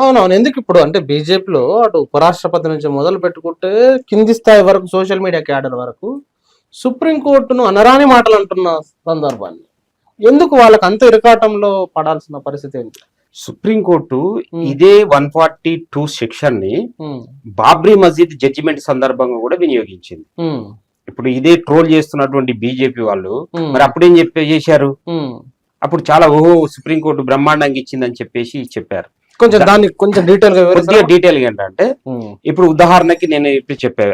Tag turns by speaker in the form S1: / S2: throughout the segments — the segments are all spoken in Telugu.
S1: అవునవును. ఎందుకు ఇప్పుడు అంటే బీజేపీలో అటు ఉపరాష్ట్రపతి నుంచి మొదలు పెట్టుకుంటే కింది స్థాయి వరకు సోషల్ మీడియా క్యాడర్ వరకు సుప్రీంకోర్టును అనరాని మాటలు అంటున్న సందర్భాన్ని ఎందుకు వాళ్ళకి అంత ఇరకాటంలో పడాల్సిన పరిస్థితి ఏంటి?
S2: సుప్రీంకోర్టు
S1: ఉమ్,
S2: ఇదే 142 సెక్షన్ ని
S1: ఉమ్,
S2: బాబ్రీ మసీద్ జడ్జిమెంట్ సందర్భంగా కూడా వినియోగించింది.
S1: ఉమ్,
S2: ఇప్పుడు ఇదే ట్రోల్ చేస్తున్నటువంటి బీజేపీ వాళ్ళు
S1: ఉమ్,
S2: మరి అప్పుడేం చేశారు?
S1: ఉమ్.
S2: అప్పుడు చాలా సుప్రీంకోర్టు బ్రహ్మాండంగా ఇచ్చిందని చెప్పేసి చెప్పారు.
S1: కొంచెం దాన్ని కొంచెం డీటెయిల్ గా
S2: కొద్దిగా
S1: వివరిస్తారా?
S2: డీటెయిల్ గా ఏంటంటే,
S1: ఉమ్,
S2: ఇప్పుడు ఉదాహరణకి నేను ఇప్పుడు చెప్పా,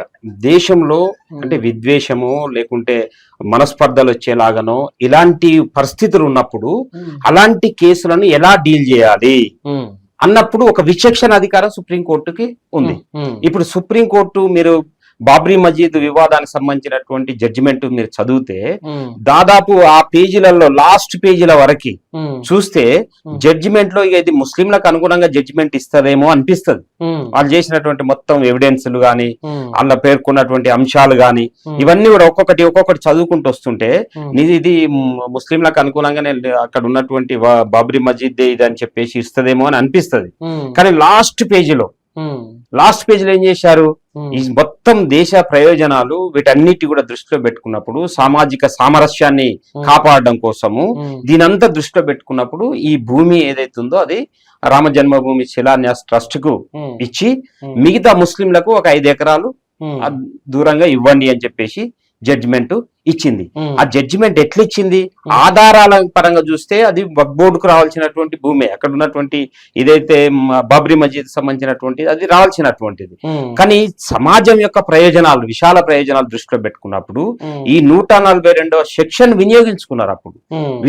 S2: దేశంలో
S1: ఉమ్,
S2: అంటే విద్వేషము లేకుంటే మనస్పర్ధలు వచ్చేలాగానో ఇలాంటి పరిస్థితులు ఉన్నప్పుడు
S1: ఉమ్,
S2: అలాంటి కేసులను ఎలా డీల్ చేయాలి
S1: ఉమ్,
S2: అన్నప్పుడు ఒక విచక్షణ అధికారం సుప్రీంకోర్టుకి ఉంది.
S1: ఉమ్,
S2: ఇప్పుడు సుప్రీంకోర్టు మీరు బాబ్రీ మసీద్ వివాదానికి సంబంధించినటువంటి జడ్జిమెంట్ మీరు చదివితే
S1: ఉమ్,
S2: దాదాపు ఆ పేజీలలో లాస్ట్ పేజీల వరకు
S1: ఉమ్,
S2: చూస్తే జడ్జిమెంట్ లో ఇక ఇది ముస్లింలకు అనుగుణంగా జడ్జిమెంట్ ఇస్తుందేమో అనిపిస్తుంది.
S1: ఉమ్,
S2: వాళ్ళు చేసినటువంటి మొత్తం ఎవిడెన్స్లు గాని
S1: ఉమ్,
S2: వాళ్ళ పేర్కొన్నటువంటి అంశాలు గాని ఇవన్నీ కూడా ఒక్కొక్కటి చదువుకుంటూ వస్తుంటే ఇది ముస్లింలకు అనుకూలంగానే అక్కడ ఉన్నటువంటి బాబ్రీ మసీద్ ఇది అని చెప్పేసి ఇస్తుందేమో అని అనిపిస్తుంది.
S1: ఉమ్,
S2: కానీ లాస్ట్ పేజీలో ఏం చేశారు, ఈ మొత్తం దేశ ప్రయోజనాలు వీటన్నిటి కూడా దృష్టిలో పెట్టుకున్నప్పుడు సామాజిక సామరస్యాన్ని కాపాడడం కోసము దీనంతా దృష్టిలో పెట్టుకున్నప్పుడు ఈ భూమి ఏదైతుందో అది రామ జన్మభూమి శిలాన్యాస్ ట్రస్ట్ కు ఇచ్చి మిగతా ముస్లింలకు ఒక 5 ఎకరాలు దూరంగా ఇవ్వండి అని చెప్పేసి జడ్జిమెంట్ ఇచ్చింది. ఆ జడ్జిమెంట్ ఎట్లా ఇచ్చింది? ఆధారాల పరంగా చూస్తే అది వక్ఫ్ బోర్డుకు రావాల్సినటువంటి భూమి, అక్కడ ఉన్నటువంటి ఇదైతే బాబ్రీ మసీద్ సంబంధించినటువంటి అది రావాల్సినటువంటిది. కానీ సమాజం యొక్క ప్రయోజనాలు, విశాల ప్రయోజనాలు దృష్టిలో పెట్టుకున్నప్పుడు ఈ 142వ సెక్షన్ వినియోగించుకున్నారు. అప్పుడు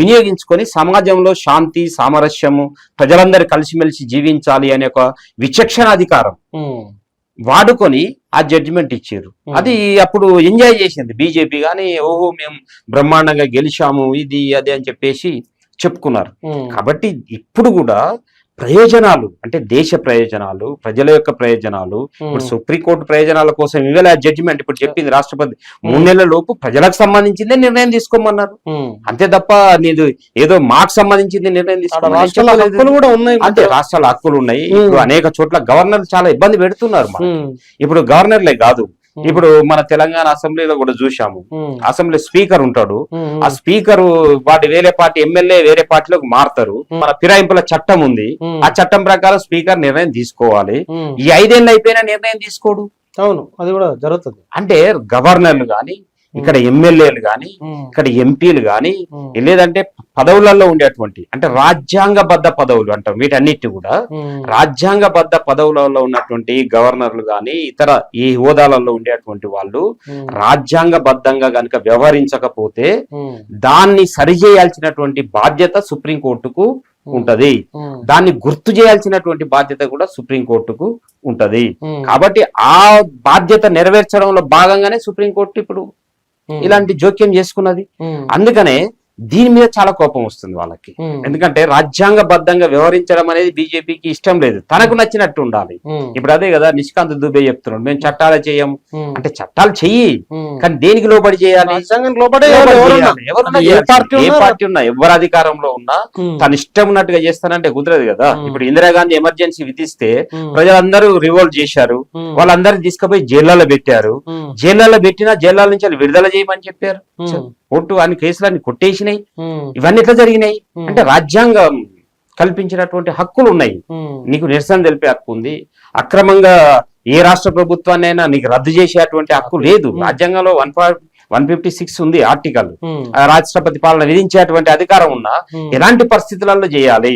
S2: వినియోగించుకొని సమాజంలో శాంతి సామరస్యము, ప్రజలందరూ కలిసిమెలిసి జీవించాలి అనే ఒక విచక్షణ అధికారం వాడుకొని ఆ జడ్జిమెంట్ ఇచ్చారు. అది అప్పుడు ఎంజాయ్ చేసింది బీజేపీ గాని, ఓహో మేము బ్రహ్మాండంగా గెలిచాము ఇది అది అని చెప్పేసి చెప్పుకున్నారు. కాబట్టి ఇప్పుడు కూడా ప్రయోజనాలు అంటే దేశ ప్రయోజనాలు, ప్రజల యొక్క ప్రయోజనాలు, ఇప్పుడు సుప్రీంకోర్టు ప్రయోజనాల కోసం ఇవాళ జడ్జిమెంట్ ఇప్పుడు చెప్పింది రాష్ట్రపతి 3 నెలల లోపు ప్రజలకు సంబంధించిందే నిర్ణయం తీసుకోమన్నారు. అంతే తప్ప నీదు ఏదో మాకు సంబంధించింది నిర్ణయం తీసుకోవాలి. అంతే రాష్ట్రాల హక్కులు ఉన్నాయి. ఇప్పుడు అనేక చోట్ల గవర్నర్లు చాలా ఇబ్బంది పెడుతున్నారు. ఇప్పుడు గవర్నర్లే కాదు, ఇప్పుడు మన తెలంగాణ అసెంబ్లీలో కూడా చూశాము. అసెంబ్లీ స్పీకర్ ఉంటాడు, ఆ స్పీకర్ వాటి వేరే పార్టీ ఎమ్మెల్యే వేరే పార్టీలోకి మారుతారు. మన ఫిరాయింపుల చట్టం ఉంది, ఆ చట్టం ప్రకారం స్పీకర్ నిర్ణయం తీసుకోవాలి. ఈ 5 ఏళ్ళు అయిపోయినా నిర్ణయం తీసుకోడు.
S1: అవును, అది కూడా జరుగుతుంది.
S2: అంటే గవర్నర్లు గాని, ఇక్కడ ఎమ్మెల్యేలు గాని, ఇక్కడ ఎంపీలు గాని, లేదంటే పదవులలో ఉండేటువంటి అంటే రాజ్యాంగబద్ధ పదవులు అంటాం వీటన్నిటి కూడా రాజ్యాంగబద్ధ పదవులలో ఉన్నటువంటి గవర్నర్లు గాని ఇతర ఈ హోదాలలో ఉండేటువంటి వాళ్ళు రాజ్యాంగబద్ధంగా గనుక వ్యవహరించకపోతే దాన్ని సరిచేయాల్సినటువంటి బాధ్యత సుప్రీంకోర్టుకు ఉంటది. దాన్ని గుర్తు చేయాల్సినటువంటి బాధ్యత కూడా సుప్రీంకోర్టుకు ఉంటది. కాబట్టి ఆ బాధ్యత నెరవేర్చడంలో భాగంగానే సుప్రీంకోర్టు ఇప్పుడు ఇలాంటి జోక్యం చేసుకున్నది. అందుకనే దీని మీద చాలా కోపం వస్తుంది వాళ్ళకి. ఎందుకంటే రాజ్యాంగబద్ధంగా వ్యవహరించడం అనేది బీజేపీకి ఇష్టం లేదు, తనకు నచ్చినట్టు ఉండాలి. ఇప్పుడు అదే కదా నిష్కాంత్ దుబే చెప్తున్నాడు, మేము చట్టాలు చేయము అంటే. చట్టాలు చెయ్యి, కానీ దేనికి లోబడి చేయాలి? ఏ పార్టీ ఉన్నా, ఎవరు అధికారంలో ఉన్నా తన ఇష్టం ఉన్నట్టుగా చేస్తానంటే కుదరదు కదా. ఇప్పుడు ఇందిరాగాంధీ ఎమర్జెన్సీ విధిస్తే ప్రజలందరూ రివోల్ట్ చేశారు, వాళ్ళందరినీ తీసుకుపోయి జైళ్లలో పెట్టారు. జైళ్లలో పెట్టినా జైళ్ళ నుంచి విడుదల చేయమని చెప్పారు. కోర్టు అన్ని కేసులన్నీ కొట్టేసినాయి. ఇవన్నీ ఎట్లా జరిగినాయి అంటే రాజ్యాంగం కల్పించినటువంటి హక్కులు ఉన్నాయి. నీకు నిరసన తెలిపే హక్కు ఉంది. అక్రమంగా ఏ రాష్ట్ర ప్రభుత్వాన్ని అయినా నీకు రద్దు చేసేటువంటి హక్కు లేదు. రాజ్యాంగంలో 156 ఉంది ఆర్టికల్. రాష్ట్రపతి పాలన విధించేటువంటి అధికారం ఉన్నా ఎలాంటి పరిస్థితులలో చేయాలి,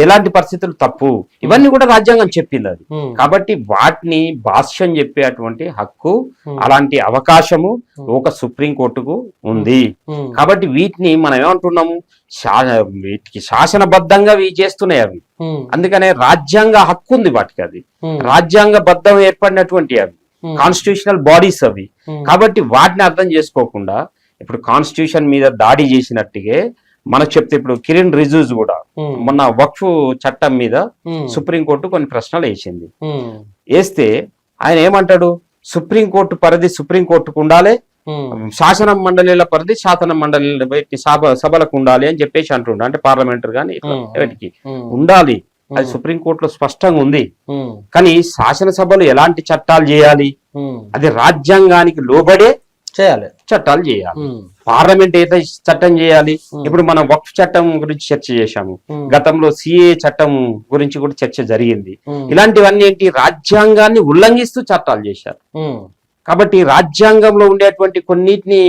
S2: ఎలాంటి పరిస్థితులు తప్పు, ఇవన్నీ కూడా రాజ్యాంగం చెప్పింది అది. కాబట్టి వాటిని భాష్యం చెప్పేటువంటి హక్కు, అలాంటి అవకాశము ఒక సుప్రీంకోర్టుకు ఉంది. కాబట్టి వీటిని మనం ఏమంటున్నాము, వీటికి శాసనబద్ధంగా చేస్తున్నాయి అవి. అందుకనే రాజ్యాంగ హక్కు ఉంది వాటికి, అది రాజ్యాంగబద్ధం ఏర్పడినటువంటి అవి కాన్స్టిట్యూషనల్ బాడీస్ అవి. కాబట్టి వాటిని అర్థం చేసుకోకుండా ఇప్పుడు కాన్స్టిట్యూషన్ మీద దాడి చేసినట్టుగా మనకు చెప్తే, ఇప్పుడు కిరణ్ రిజిజు కూడా మొన్న వక్ఫ్ చట్టం మీద సుప్రీంకోర్టు కొన్ని ప్రశ్నలు వేసింది. వేస్తే ఆయన ఏమంటాడు, సుప్రీంకోర్టు పరిధి సుప్రీంకోర్టుకు ఉండాలి, శాసన మండలిల పరిధి శాసన మండలి సభలకు ఉండాలి అని చెప్పేసి అంటుండ. అంటే పార్లమెంటరీ కానీ వీటికి ఉండాలి. అది సుప్రీంకోర్టులో స్పష్టంగా ఉంది.
S1: ఉమ్,
S2: కానీ శాసనసభలో ఎలాంటి చట్టాలు చేయాలి,
S1: ఉమ్,
S2: అది రాజ్యాంగానికి లోబడే
S1: చేయాలి.
S2: చట్టాలు చేయాలి.
S1: ఉమ్,
S2: పార్లమెంట్ అయితే చట్టం చేయాలి.
S1: Hmm.
S2: ఇప్పుడు మనం వక్ఫ్ చట్టం గురించి చర్చ చేశాము,
S1: Hmm.
S2: గతంలో సిఏ చట్టం గురించి కూడా చర్చ జరిగింది.
S1: ఉమ్,
S2: ఇలాంటివన్నీ ఏంటి, రాజ్యాంగాన్ని ఉల్లంఘిస్తూ చట్టాలు చేశారు.
S1: ఉమ్,
S2: కాబట్టి రాజ్యాంగంలో ఉండేటువంటి కొన్నిటిని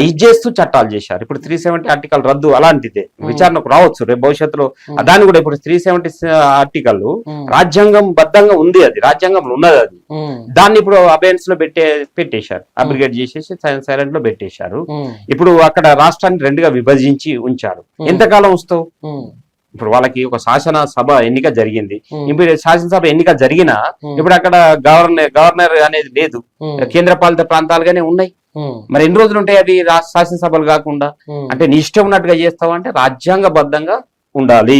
S2: ఇది చేస్తూ చట్టాలు చేశారు. ఇప్పుడు 370 ఆర్టికల్ రద్దు అలాంటిదే, విచారణకు రావచ్చు రేపు భవిష్యత్తులో. దాన్ని కూడా ఇప్పుడు 370 ఆర్టికల్ రాజ్యాంగం బద్ధంగా ఉంది, అది రాజ్యాంగంలో ఉన్నది. అది
S1: ఉమ్,
S2: దాన్ని ఇప్పుడు అబెన్స్ లో పెట్టేశారు, అబ్రిగేట్ చేసేసి సైలెంట్ లో పెట్టేశారు.
S1: ఉమ్,
S2: ఇప్పుడు అక్కడ రాష్ట్రాన్ని రెండుగా విభజించి ఉంచారు. ఎంతకాలం వస్తావు?
S1: ఉమ్,
S2: ఇప్పుడు వాళ్ళకి ఒక శాసనసభ ఎన్నిక జరిగింది.
S1: ఉమ్,
S2: ఇప్పుడు శాసనసభ ఎన్నిక జరిగినా ఇప్పుడు అక్కడ గవర్నర్ అనేది లేదు,
S1: ఉమ్,
S2: కేంద్ర పాలిత ప్రాంతాలుగానే ఉన్నాయి.
S1: ఉమ్,
S2: మరి ఎన్ని రోజులు ఉంటాయి అవి శాసనసభలు కాకుండా?
S1: ఉమ్.
S2: అంటే నీ ఇష్టం ఉన్నట్టుగా చేస్తావు అంటే రాజ్యాంగబద్ధంగా ఉండాలి.